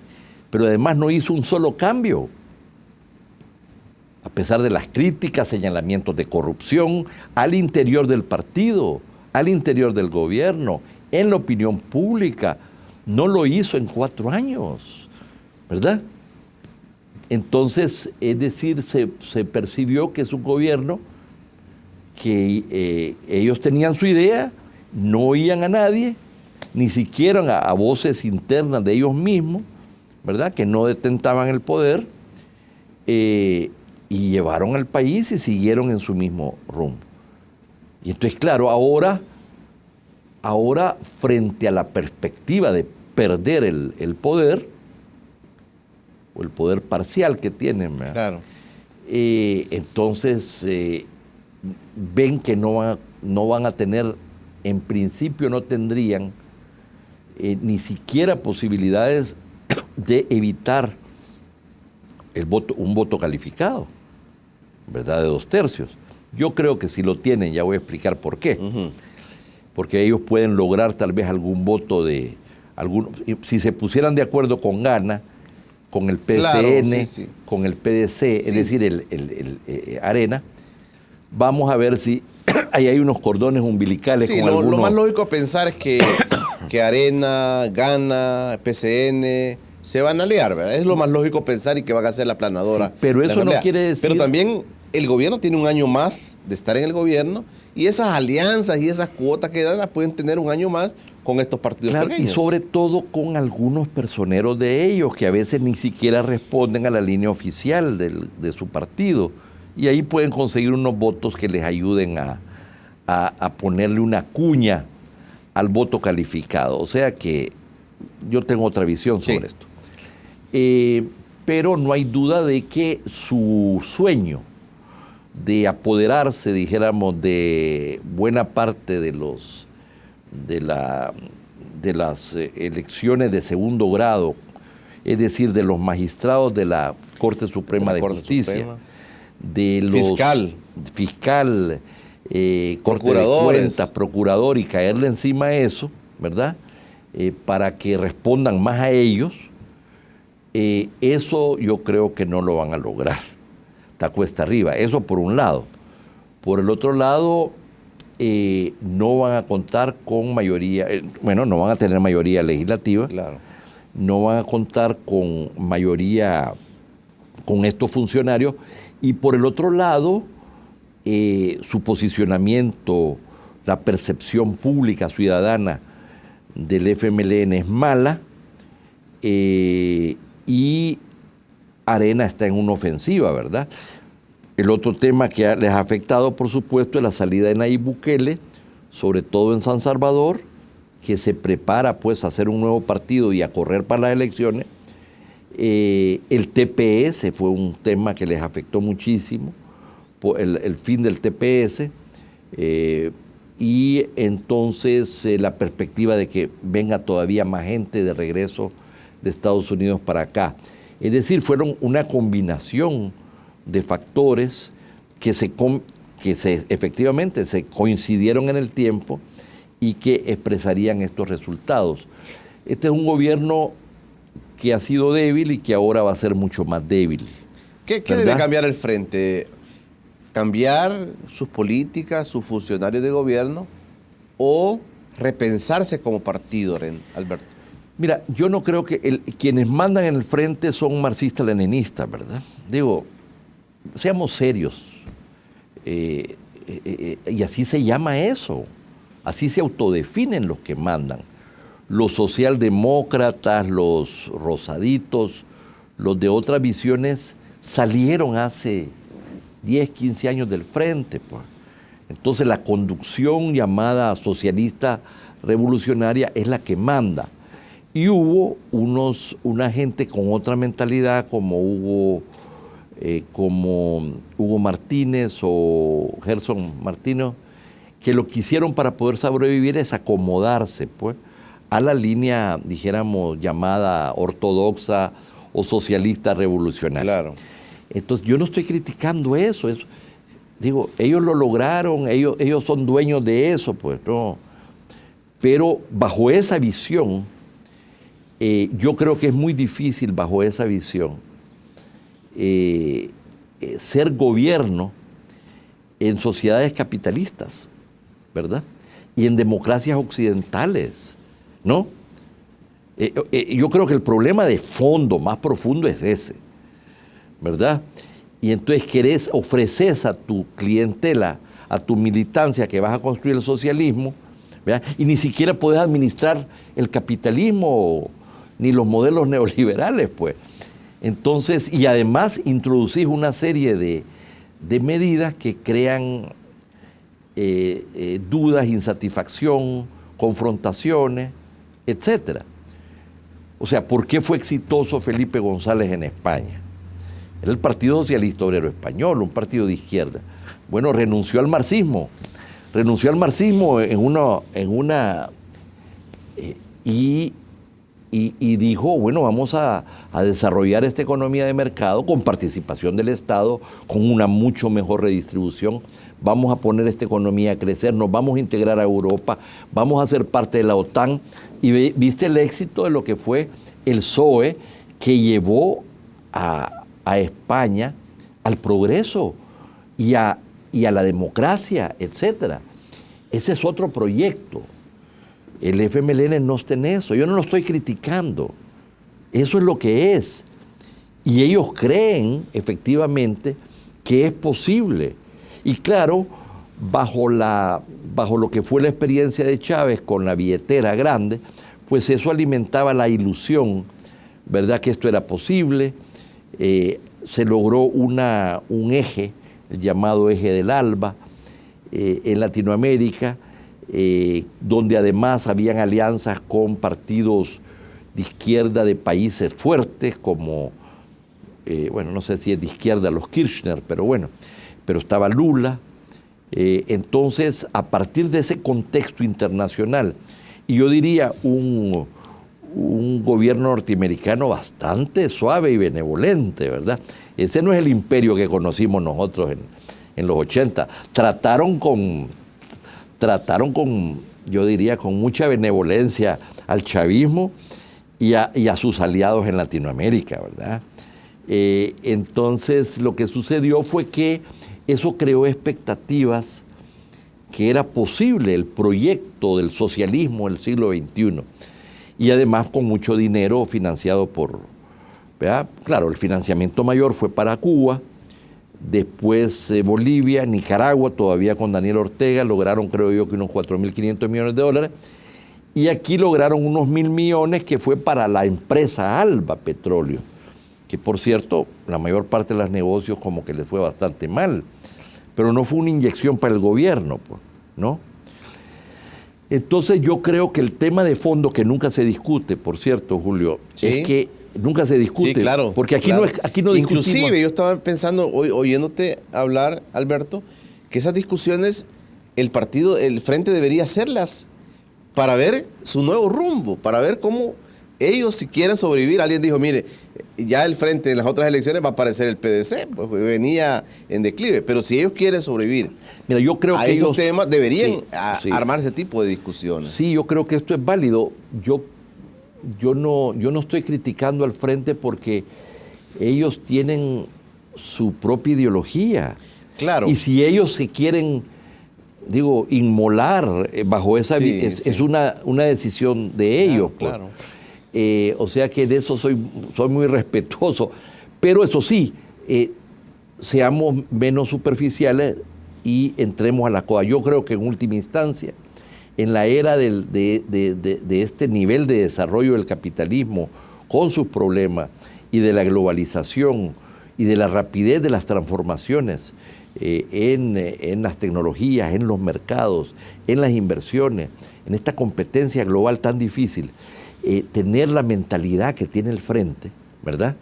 Speaker 2: pero además no hizo un solo cambio? A pesar de las críticas, señalamientos de corrupción al interior del partido, al interior del gobierno, en la opinión pública, no lo hizo en 4 años, ¿verdad? Entonces, es decir, se percibió que es un gobierno que ellos tenían su idea, no oían a nadie, ni siquiera a voces internas de ellos mismos, ¿verdad?, que no detentaban el poder, y llevaron al país y siguieron en su mismo rumbo. Y entonces, claro, ahora frente a la perspectiva de perder el poder, o el poder parcial que tienen, ¿verdad?,
Speaker 1: Claro.
Speaker 2: Entonces ven que no van a tener, en principio no tendrían ni siquiera posibilidades de evitar un voto calificado, ¿verdad?, de 2/3. Yo creo que si lo tienen, ya voy a explicar por qué.
Speaker 1: Uh-huh.
Speaker 2: Porque ellos pueden lograr tal vez algún voto si se pusieran de acuerdo con Gana, con el PCN,
Speaker 1: Claro, sí.
Speaker 2: con el PDC,
Speaker 1: Sí.
Speaker 2: es decir, el Arena, vamos a ver si ahí hay unos cordones umbilicales
Speaker 1: Sí,
Speaker 2: con
Speaker 1: lo
Speaker 2: algunos.
Speaker 1: más lógico pensar es que Arena, Gana, PCN se van a aliar, ¿verdad? Es lo más lógico pensar, y que van a hacer la planadora.
Speaker 2: Sí, pero eso
Speaker 1: la
Speaker 2: no
Speaker 1: asamblea.
Speaker 2: quiere decir.
Speaker 1: Pero también el gobierno tiene un año más de estar en el gobierno, y esas alianzas y esas cuotas que dan las pueden tener un año más con estos partidos
Speaker 2: Claro,
Speaker 1: pequeños.
Speaker 2: y sobre todo con algunos personeros de ellos que a veces ni siquiera responden a la línea oficial de su partido. Y ahí pueden conseguir unos votos que les ayuden a ponerle una cuña al voto calificado. O sea que yo tengo otra visión sobre esto. Pero no hay duda de que su sueño de apoderarse, dijéramos, de buena parte de las elecciones de segundo grado, es decir, de los magistrados de la Corte Suprema de Justicia, de los fiscal, Corte de Cuentas, procurador, y caerle encima a eso, ¿verdad?, para que respondan más a ellos, eso yo creo que no lo van a lograr. Está cuesta arriba. Eso por un lado. Por el otro lado, no van a contar con mayoría, no van a tener mayoría legislativa,
Speaker 1: Claro.
Speaker 2: no van a contar con mayoría con estos funcionarios, y por el otro lado, su posicionamiento, la percepción pública ciudadana del FMLN es mala, y Arena está en una ofensiva, ¿verdad? El otro tema que les ha afectado, por supuesto, es la salida de Nayib Bukele, sobre todo en San Salvador, que se prepara pues a hacer un nuevo partido y a correr para las elecciones. El TPS fue un tema que les afectó muchísimo, el fin del TPS, y entonces la perspectiva de que venga todavía más gente de regreso de Estados Unidos para acá. Es decir, fueron una combinación de factores que efectivamente se coincidieron en el tiempo y que expresarían estos resultados. Este es un gobierno que ha sido débil y que ahora va a ser mucho más débil.
Speaker 1: ¿Qué debe cambiar el frente? ¿Cambiar sus políticas, sus funcionarios de gobierno, o repensarse como partido, Alberto?
Speaker 2: Mira, yo no creo que quienes mandan en el frente son marxistas-leninistas, ¿verdad? Digo, seamos serios. Y así se llama eso. Así se autodefinen los que mandan. Los socialdemócratas, los rosaditos, los de otras visiones salieron hace 10, 15 años del frente, pues. Entonces la conducción llamada socialista revolucionaria es la que manda. Y hubo una gente con otra mentalidad como Hugo Martínez o Gerson Martínez, que lo que hicieron para poder sobrevivir es acomodarse, pues, a la línea, dijéramos, llamada ortodoxa o socialista revolucionaria.
Speaker 1: Claro.
Speaker 2: Entonces yo no estoy criticando eso. Digo, ellos lo lograron, ellos son dueños de eso, pues, no. Pero bajo esa visión, yo creo que es muy difícil bajo esa visión ser gobierno en sociedades capitalistas, ¿verdad? Y en democracias occidentales, ¿no? Yo creo que el problema de fondo más profundo es ese, ¿verdad? Y entonces ofreces a tu clientela, a tu militancia que vas a construir el socialismo, ¿verdad? Y ni siquiera puedes administrar el capitalismo ni los modelos neoliberales, pues. Entonces, y además introducís una serie de medidas que crean dudas, insatisfacción, confrontaciones, etcétera. O sea, ¿por qué fue exitoso Felipe González en España? Era el Partido Socialista Obrero Español, un partido de izquierda. Bueno, renunció al marxismo y dijo, bueno, vamos a desarrollar esta economía de mercado con participación del Estado, con una mucho mejor redistribución. Vamos a poner esta economía a crecer, nos vamos a integrar a Europa, vamos a ser parte de la OTAN. Y viste el éxito de lo que fue el PSOE, que llevó a España al progreso y a la democracia, etcétera. Ese es otro proyecto. El FMLN no está en eso. Yo no lo estoy criticando. Eso es lo que es. Y ellos creen, efectivamente, que es posible. Y claro, bajo lo que fue la experiencia de Chávez con la billetera grande, pues eso alimentaba la ilusión, ¿verdad?, que esto era posible. Se logró un eje, el llamado eje del ALBA, en Latinoamérica, donde además habían alianzas con partidos de izquierda de países fuertes, como, bueno, no sé si es de izquierda los Kirchner, pero bueno, pero estaba Lula. Entonces, a partir de ese contexto internacional, y yo diría un gobierno norteamericano bastante suave y benevolente, ¿verdad? Ese no es el imperio que conocimos nosotros en los 80. Trataron con, yo diría, con mucha benevolencia al chavismo y a sus aliados en Latinoamérica, ¿verdad? Entonces, lo que sucedió fue que eso creó expectativas que era posible el proyecto del socialismo del siglo XXI. Y además con mucho dinero financiado por, ¿verdad? Claro, el financiamiento mayor fue para Cuba, después Bolivia, Nicaragua, todavía con Daniel Ortega, lograron, creo yo, que unos 4.500 millones de dólares, y aquí lograron unos 1.000 millones que fue para la empresa Alba Petróleo, que por cierto, la mayor parte de los negocios como que les fue bastante mal, pero no fue una inyección para el gobierno, pues, ¿no? Entonces yo creo que el tema de fondo que nunca se discute, por cierto, Julio, ¿sí?, es que nunca se discute. Sí,
Speaker 1: claro.
Speaker 2: Porque aquí
Speaker 1: claro.
Speaker 2: aquí no discutimos.
Speaker 1: Inclusive yo estaba pensando, oyéndote hablar, Alberto, que esas discusiones el Frente debería hacerlas para ver su nuevo rumbo, para ver cómo ellos, si quieren sobrevivir. Alguien dijo, mire, ya el Frente en las otras elecciones va a aparecer el PDC, pues venía en declive, pero si ellos quieren sobrevivir,
Speaker 2: mira, yo creo que
Speaker 1: esos temas deberían
Speaker 2: sí.
Speaker 1: armar ese tipo de discusiones.
Speaker 2: Sí, yo creo que esto es válido. Yo no estoy criticando al Frente porque ellos tienen su propia ideología.
Speaker 1: Claro.
Speaker 2: Y si ellos se quieren, digo, inmolar bajo esa...
Speaker 1: Sí,
Speaker 2: es una decisión de ellos.
Speaker 1: Claro.
Speaker 2: O sea que de eso soy muy respetuoso. Pero eso sí, seamos menos superficiales y entremos a la cosa. Yo creo que en última instancia, en la era de este nivel de desarrollo del capitalismo, con sus problemas, y de la globalización, y de la rapidez de las transformaciones en las tecnologías, en los mercados, en las inversiones, en esta competencia global tan difícil, tener la mentalidad que tiene el Frente, ¿verdad?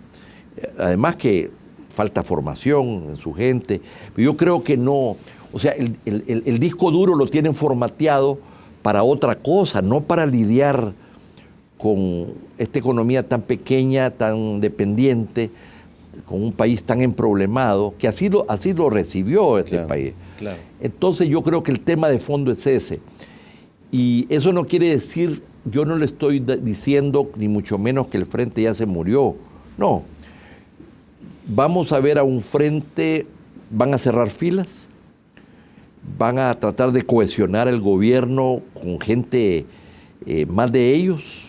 Speaker 2: Además que falta formación en su gente, pero yo creo que no, o sea, el disco duro lo tienen formateado para otra cosa, no para lidiar con esta economía tan pequeña, tan dependiente, con un país tan emproblemado, que así lo recibió este país.
Speaker 1: Claro.
Speaker 2: Entonces yo creo que el tema de fondo es ese. Y eso no quiere decir, yo no le estoy diciendo, ni mucho menos que el Frente ya se murió. No. Vamos a ver a un Frente, van a cerrar filas, van a tratar de cohesionar el gobierno con gente más de ellos,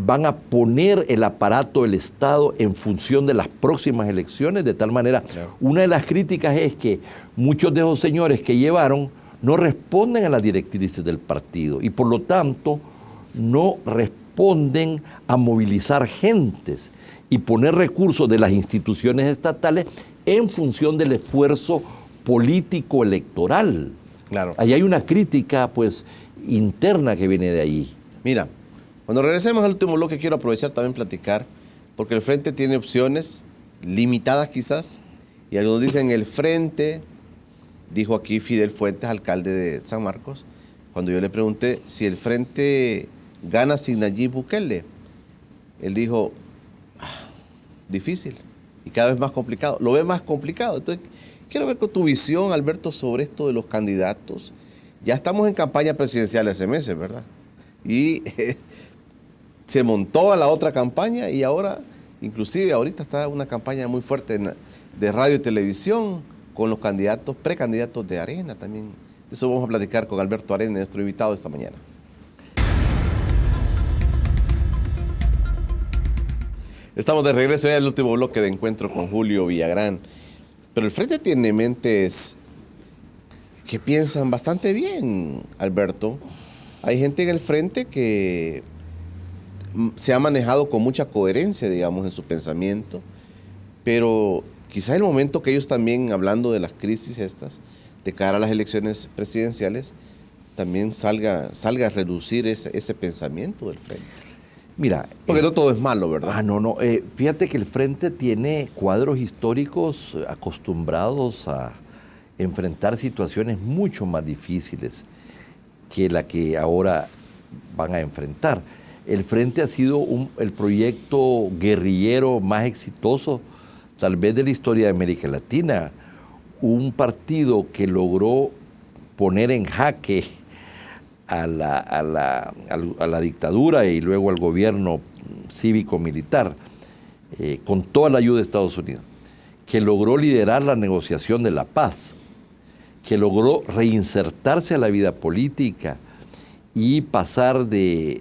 Speaker 2: van a poner el aparato del Estado en función de las próximas elecciones, de tal manera, claro. Una de las críticas es que muchos de esos señores que llevaron no responden a las directrices del partido y por lo tanto no responden a movilizar gentes y poner recursos de las instituciones estatales en función del esfuerzo político electoral.
Speaker 1: Claro.
Speaker 2: Ahí hay una crítica pues interna que viene de ahí.
Speaker 1: Mira, cuando regresemos al último bloque quiero aprovechar también platicar, porque el Frente tiene opciones limitadas quizás, y algunos dicen el Frente, dijo aquí Fidel Fuentes, alcalde de San Marcos, cuando yo le pregunté si el Frente gana sin Nayib Bukele, él dijo, difícil y cada vez más complicado, lo ve más complicado. Entonces, quiero ver con tu visión, Alberto, sobre esto de los candidatos. Ya estamos en campaña presidencial hace meses, ¿verdad? Y se montó a la otra campaña y ahora, inclusive ahorita está una campaña muy fuerte de radio y televisión con los candidatos, precandidatos de Arena también. De eso vamos a platicar con Alberto Arena, nuestro invitado esta mañana. Estamos de regreso ya al último bloque de encuentro con Julio Villagrán. Pero el Frente tiene mentes que piensan bastante bien, Alberto. Hay gente en el Frente que se ha manejado con mucha coherencia, digamos, en su pensamiento, pero quizás el momento que ellos también, hablando de las crisis estas, de cara a las elecciones presidenciales, también salga a reducir ese pensamiento del Frente.
Speaker 2: Mira,
Speaker 1: porque no todo es malo, ¿verdad?
Speaker 2: No. Fíjate que el Frente tiene cuadros históricos acostumbrados a enfrentar situaciones mucho más difíciles que la que ahora van a enfrentar. El Frente ha sido el proyecto guerrillero más exitoso, tal vez de la historia de América Latina. Un partido que logró poner en jaque a la dictadura y luego al gobierno cívico-militar, con toda la ayuda de Estados Unidos, que logró liderar la negociación de la paz, que logró reinsertarse a la vida política y pasar de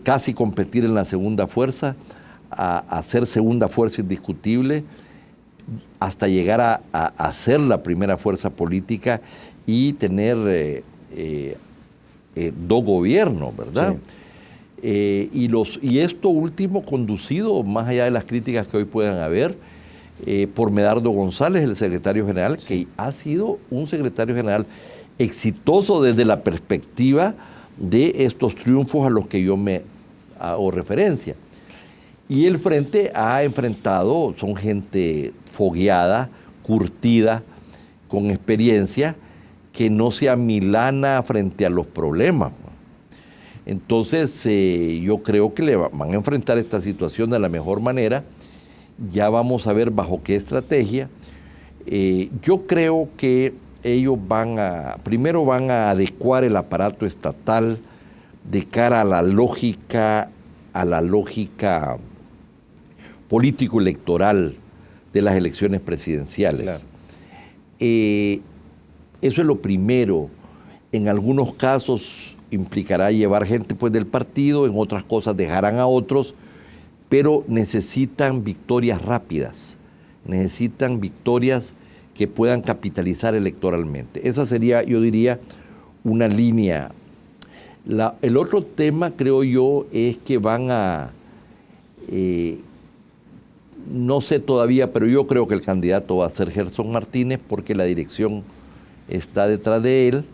Speaker 2: casi competir en la segunda fuerza a ser segunda fuerza indiscutible, hasta llegar a ser la primera fuerza política y tener dos gobiernos, ¿verdad? Sí. Y esto último conducido, más allá de las críticas que hoy puedan haber, por Medardo González, el secretario general, sí, que ha sido un secretario general exitoso desde la perspectiva de estos triunfos a los que yo me hago referencia. Y el Frente ha enfrentado, son gente fogueada, curtida, con experiencia, que no se amilana frente a los problemas. Entonces, yo creo que van a enfrentar esta situación de la mejor manera. Ya vamos a ver bajo qué estrategia. Yo creo que ellos primero van a adecuar el aparato estatal de cara a la lógica político-electoral de las elecciones presidenciales. Claro. Eso es lo primero. En algunos casos implicará llevar gente pues, del partido, en otras cosas dejarán a otros, pero necesitan victorias rápidas. necesitan victorias que puedan capitalizar electoralmente. Esa sería, yo diría, una línea. El otro tema, creo yo, es que van a, no sé todavía, pero yo creo que el candidato va a ser Gerson Martínez porque la dirección está detrás de él.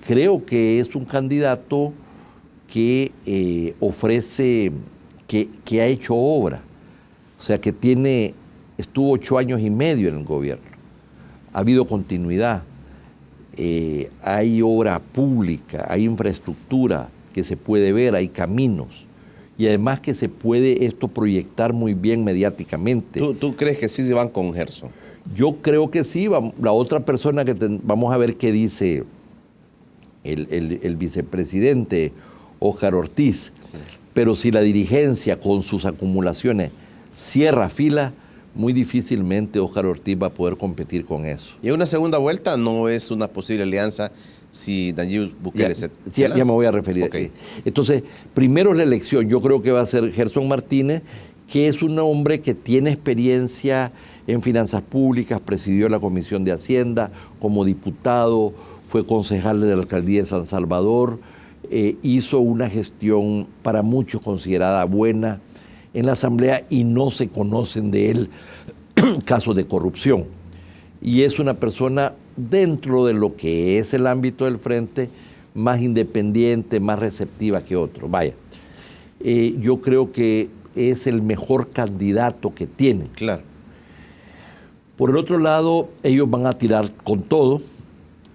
Speaker 2: Creo que es un candidato que ofrece, que ha hecho obra, o sea, que estuvo 8 años y medio en el gobierno, ha habido continuidad, hay obra pública, hay infraestructura que se puede ver, hay caminos, y además que se puede esto proyectar muy bien mediáticamente.
Speaker 1: ¿Tú crees que sí se van con Gerson?
Speaker 2: Yo creo que sí. La otra persona vamos a ver qué dice el vicepresidente Óscar Ortiz, pero si la dirigencia con sus acumulaciones cierra fila, muy difícilmente Óscar Ortiz va a poder competir con eso.
Speaker 1: ¿Y una segunda vuelta no es una posible alianza si Nayib Bukele se
Speaker 2: lanza? Ya me voy a referir.
Speaker 1: Okay.
Speaker 2: Entonces, primero la elección, yo creo que va a ser Gerson Martínez, que es un hombre que tiene experiencia en finanzas públicas, presidió la Comisión de Hacienda como diputado, fue concejal de la Alcaldía de San Salvador, hizo una gestión para muchos considerada buena en la Asamblea y no se conocen de él casos de corrupción. Y es una persona dentro de lo que es el ámbito del frente más independiente, más receptiva que otro. Vaya, yo creo que es el mejor candidato que tienen.
Speaker 1: Claro.
Speaker 2: Por el otro lado, ellos van a tirar con todo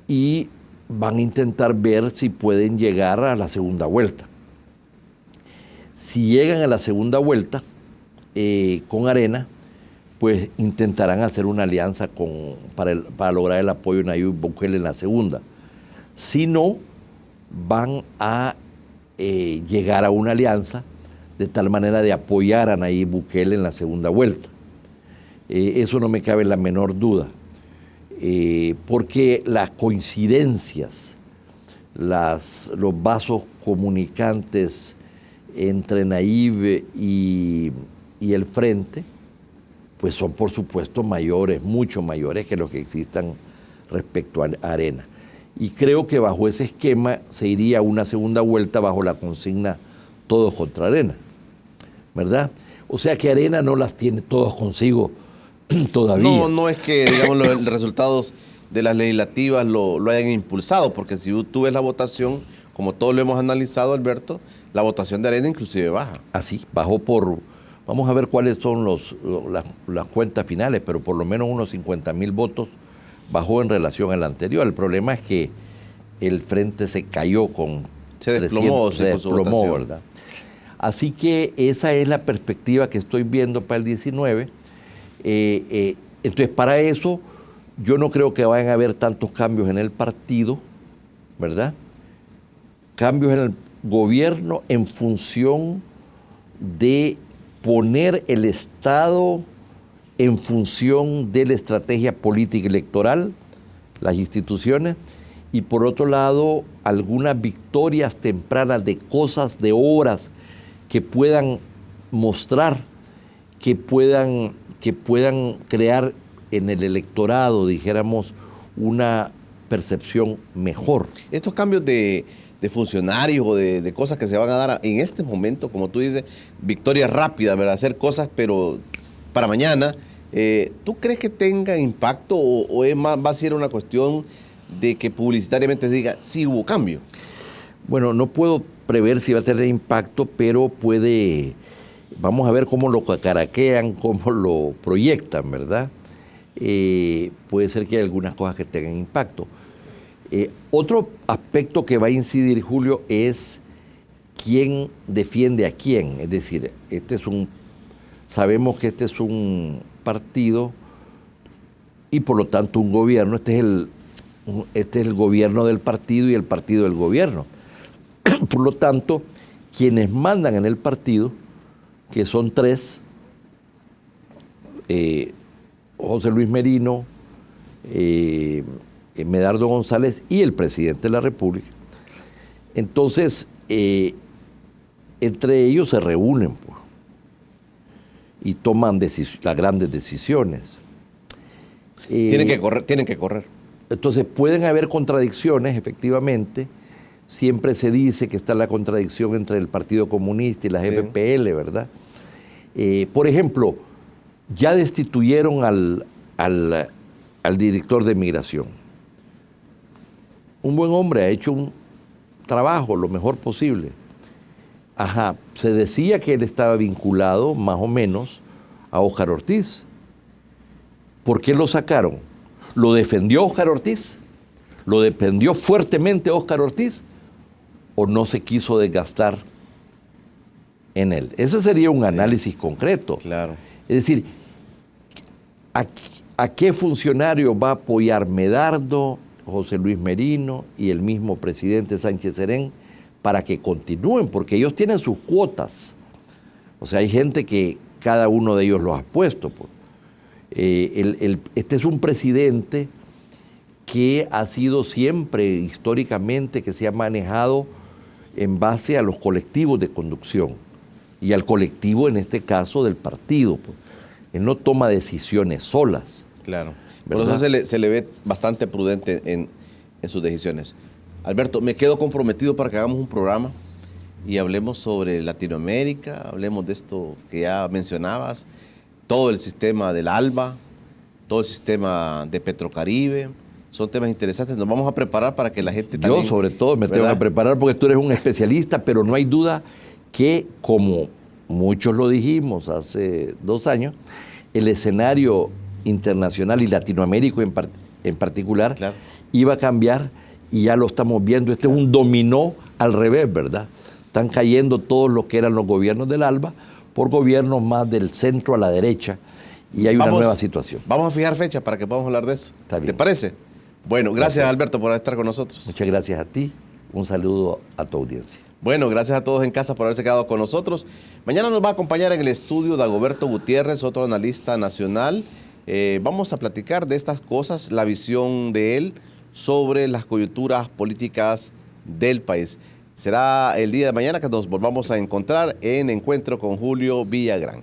Speaker 2: y van a intentar ver si pueden llegar a la segunda vuelta. Si llegan a la segunda vuelta con Arena, pues intentarán hacer una alianza para lograr el apoyo de Nayib Bukele en la segunda. Si no, van a llegar a una alianza de tal manera de apoyar a Nayib Bukele en la segunda vuelta. Eso no me cabe la menor duda, porque las coincidencias, los vasos comunicantes entre Nayib y el Frente, pues son por supuesto mayores, mucho mayores que los que existan respecto a Arena. Y creo que bajo ese esquema se iría a una segunda vuelta bajo la consigna todos contra Arena, ¿verdad? O sea que Arena no las tiene todos consigo todavía.
Speaker 1: No es que, digamos, los resultados de las legislativas lo hayan impulsado, porque si tú ves la votación, como todos lo hemos analizado, Alberto, la votación de Arena inclusive baja.
Speaker 2: Así, bajó vamos a ver cuáles son las cuentas finales, pero por lo menos unos 50,000 votos bajó en relación al anterior. El problema es que el Frente se cayó
Speaker 1: se desplomó,
Speaker 2: ¿verdad? Así que esa es la perspectiva que estoy viendo para el 19. Entonces, para eso, yo no creo que vayan a haber tantos cambios en el partido, ¿verdad? Cambios en el gobierno en función de poner el Estado en función de la estrategia política electoral, las instituciones, y por otro lado, algunas victorias tempranas de cosas, de obras que puedan mostrar, que puedan crear en el electorado, dijéramos, una percepción mejor.
Speaker 1: Estos cambios de funcionarios o de cosas que se van a dar en este momento, como tú dices, victorias rápidas, ¿verdad? Hacer cosas, pero para mañana, ¿tú crees que tenga impacto o va a ser una cuestión de que publicitariamente se diga, sí hubo cambio?
Speaker 2: Bueno, no puedo prever si va a tener impacto, pero vamos a ver cómo lo cacaraquean, cómo lo proyectan, ¿verdad? Puede ser que hay algunas cosas que tengan impacto. Otro aspecto que va a incidir, Julio, es quién defiende a quién. Es decir, sabemos que este es un partido y por lo tanto un gobierno. Este es el gobierno del partido y el partido del gobierno. Por lo tanto, quienes mandan en el partido, que son tres, José Luis Merino, Medardo González y el presidente de la República. Entonces, entre ellos se reúnen, pues. y toman las grandes decisiones.
Speaker 1: Tienen que correr.
Speaker 2: Entonces pueden haber contradicciones, efectivamente. Siempre se dice que está la contradicción entre el Partido Comunista y la FPL, ¿verdad? Por ejemplo, ya destituyeron al director de Migración. Un buen hombre, ha hecho un trabajo lo mejor posible. Ajá, se decía que él estaba vinculado, más o menos, a Óscar Ortiz. ¿Por qué lo sacaron? ¿Lo defendió Óscar Ortiz? ¿Lo defendió fuertemente Óscar Ortiz? ¿O no se quiso desgastar en él? Ese sería un análisis concreto.
Speaker 1: Claro.
Speaker 2: Es decir, ¿a qué funcionario va a apoyar Medardo, José Luis Merino y el mismo presidente Sánchez Serén para que continúen? Porque ellos tienen sus cuotas. O sea, hay gente que cada uno de ellos los ha puesto. Este es un presidente que ha sido siempre, históricamente, que se ha manejado en base a los colectivos de conducción y al colectivo, en este caso, del partido. Él no toma decisiones solas.
Speaker 1: Claro. Por eso se le ve bastante prudente en sus decisiones. Alberto, me quedo comprometido para que hagamos un programa y hablemos sobre Latinoamérica, hablemos de esto que ya mencionabas, todo el sistema del ALBA, todo el sistema de Petrocaribe. Son temas interesantes. Nos vamos a preparar para que la gente también...
Speaker 2: Yo, sobre todo, me tengo que preparar porque tú eres un especialista, pero no hay duda que, como muchos lo dijimos hace 2 años, el escenario internacional y latinoamérico en particular iba a cambiar y ya lo estamos viendo. Este es un dominó al revés, ¿verdad? Están cayendo todos los que eran los gobiernos del ALBA por gobiernos más del centro a la derecha y hay una nueva situación.
Speaker 1: Vamos a fijar fecha para que podamos hablar de eso.
Speaker 2: Está bien.
Speaker 1: ¿Te parece? Bueno, gracias Alberto por estar con nosotros.
Speaker 2: Muchas gracias a ti. Un saludo a tu audiencia.
Speaker 1: Bueno, gracias a todos en casa por haberse quedado con nosotros. Mañana nos va a acompañar en el estudio Dagoberto Gutiérrez, otro analista nacional. Vamos a platicar de estas cosas, la visión de él sobre las coyunturas políticas del país. Será el día de mañana que nos volvamos a encontrar en Encuentro con Julio Villagrán.